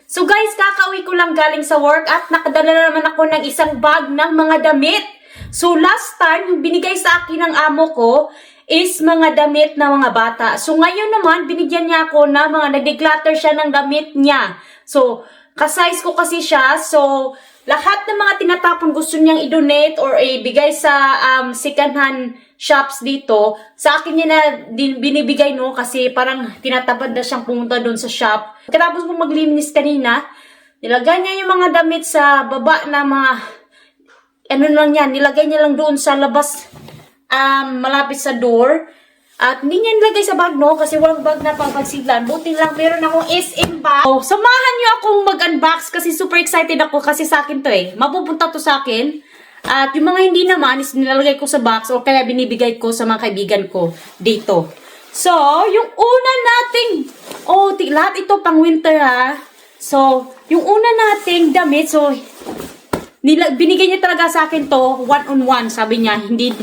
So guys, kakauwi ko lang galing sa work at nakadala na naman ako ng isang bag ng mga damit. So last time, yung binigay sa akin ng amo ko is mga damit na mga bata. So ngayon naman, binigyan niya ako na mga nag-declutter siya ng damit niya. So, kasize ko kasi siya. So, lahat ng mga tinatapon gusto niyang i-donate or ibigay sa second-hand shops dito. Sa akin niya na binibigay, no, kasi parang tinatabad na siyang pumunta doon sa shop. Katapos kong maglinis kanina, nilagay niya yung mga damit sa baba na mga, ano lang yan, nilagay niya lang doon sa labas, malapit sa door. At hindi niya nilagay sa bag, no, kasi walang bag na pagpagsiglan. Buti lang, meron akong SM bag. So, samahan niyo akong mag-unbox kasi super excited ako kasi sa akin to eh. Mapupunta to sa akin. At yung mga hindi naman is nilalagay ko sa box o kaya binibigay ko sa mga kaibigan ko dito. So, yung una nating, lahat ito pang winter ha. So, yung una nating damit, so, binigay niya talaga sa akin to, one-on-one, sabi niya, hindi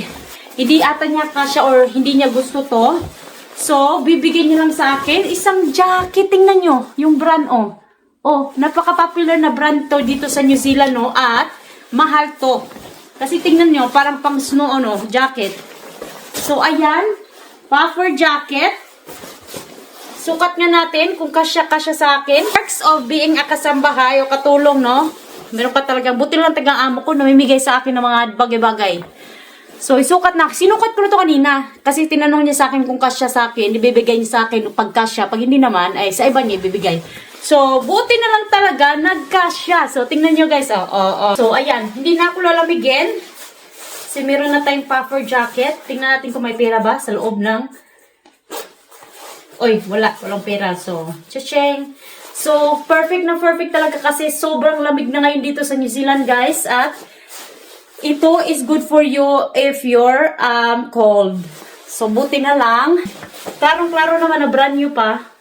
ata niya kasya or hindi niya gusto to. So, bibigyan niya lang sa akin isang jacket. Tingnan nyo, yung brand, napaka-popular na brand to dito sa New Zealand, no, at mahal to. Kasi tingnan nyo, parang pang snow, jacket. So, ayan. Puffer jacket. Sukat nga natin kung kasya-kasya sa akin. Perks of being a kasambahay o katulong, no? Meron pa talagang, buti lang tagang amo ko, namimigay sa akin ng mga bagay-bagay. So, isukat na. Sinukat ko na to kanina. Kasi tinanong niya sa akin kung kasya sa akin, ibibigay niya sa akin pag kasya. Pag hindi naman, ay sa iba niya ibibigay. So, buti na lang talaga, nagkasya. So, tingnan nyo guys. So, ayan. Hindi na ako lalamigin. Kasi meron na tayong puffer jacket. Tingnan natin kung may pera ba sa loob ng... walang pera. So, cha-ching. So, perfect na perfect talaga kasi sobrang lamig na ngayon dito sa New Zealand, guys. At ito is good for you if you're cold. So, buti na lang. Klarong-klaro naman na brand new pa.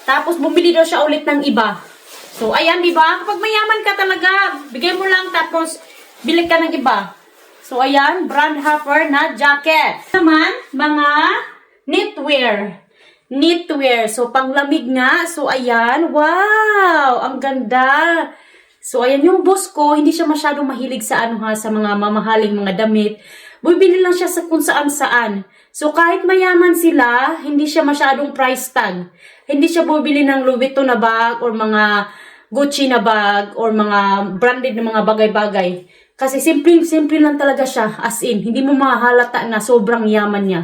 Tapos, bumili daw siya ulit ng iba. So, ayan, di ba? Kapag mayaman ka talaga, bigay mo lang tapos bili ka ng iba. So, ayan, brand Huffer na jacket. Naman, mga knitwear. Knitwear. So, panglamig nga. So, ayan. Wow! Ang ganda. So, ayan, yung boss ko, hindi siya masyadong mahilig sa sa mga mamahaling mga damit. Bibili lang siya sa kung saan-saan. So, kahit mayaman sila, hindi siya masyadong price tag. Hindi siya bumili ng Louis Vuitton na bag or mga Gucci na bag or mga branded na mga bagay-bagay. Kasi simple lang talaga siya. As in, hindi mo mahalata na sobrang yaman niya.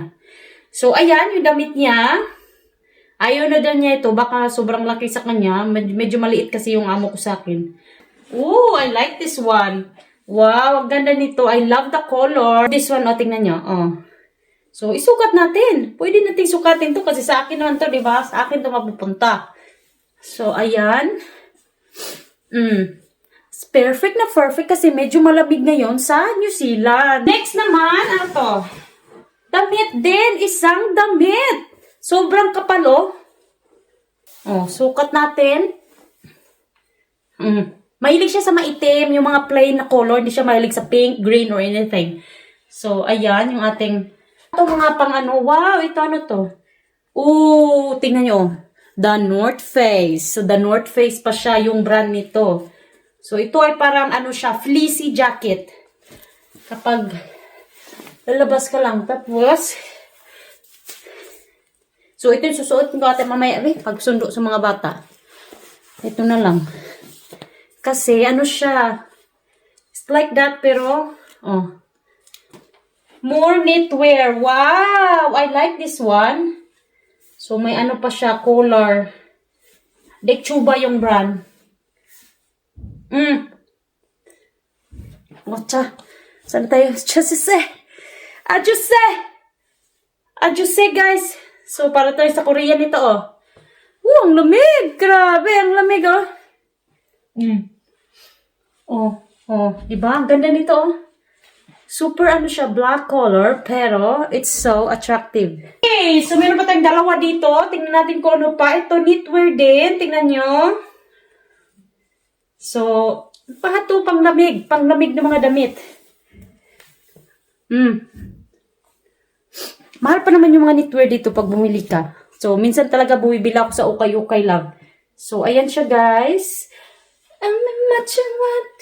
So, ayan, yung damit niya. Ayaw na din niya ito. Baka sobrang laki sa kanya. Medyo maliit kasi yung amo ko sa akin. Ooh, I like this one. Wow, ang ganda nito. I love the color. This one, tingnan nyo. So, isukat natin. Pwede natin sukatin to kasi sa akin naman to, di ba? Sa akin to mapupunta. So, ayan. Perfect na perfect kasi medyo malamig ngayon sa New Zealand. Next naman, ano to? Damit din. Isang damit. Sobrang kapalo. Sukat natin. Mahilig siya sa maitim, yung mga plain na color. Hindi siya mahilig sa pink, green, or anything. So, ayan, yung ating... Ito mga pang wow, ito ano to? Ooh, tingnan nyo. The North Face. So, The North Face pa siya yung brand nito. So, ito ay parang siya, fleecy jacket. Kapag lalabas ka lang. Tapos, so, ito yung susuot ko natin mamaya. Pag sundo sa mga bata. Ito na lang. Kasi, siya. It's like that, pero, more knitwear. Wow! I like this one. So, may pa siya, collar. Dechuba yung brand. Whatcha? Saan tayo? Ajuse, guys. So, para tayo sa Korean ito, ang lamig! Grabe, ang lamig, Diba? Ang ganda nito, Super siya, black color, pero it's so attractive. Okay, so meron pa tayong dalawa dito. Tingnan natin kung ano pa. Ito, knitwear din. Tingnan nyo. So, pahato, panglamig. Panglamig ng mga damit. Mahal pa naman yung mga knitwear dito pag bumili ka. So, minsan talaga bumibila ako sa ukay-ukay lang. So, ayan siya, guys. I'm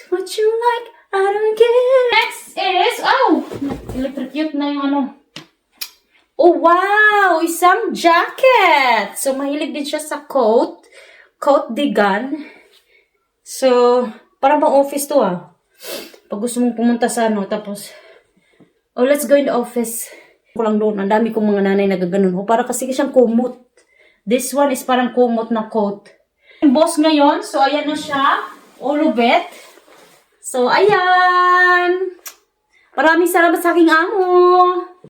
what you like, I don't care. Next is, electrocute na yung ano. Oh, wow! Isang jacket! So, mahilig din siya sa coat. Coat de gun. So, parang bang office to Pag gusto mong pumunta sa ano, tapos, let's go in the office. Kulang doon. Ang dami kong mga nanay na gaganon. Para kasi siyang kumot. This one is parang kumot na coat. Boss ngayon. So, ayan na siya. All of it. So, ayan. Maraming salamat sa aking amo.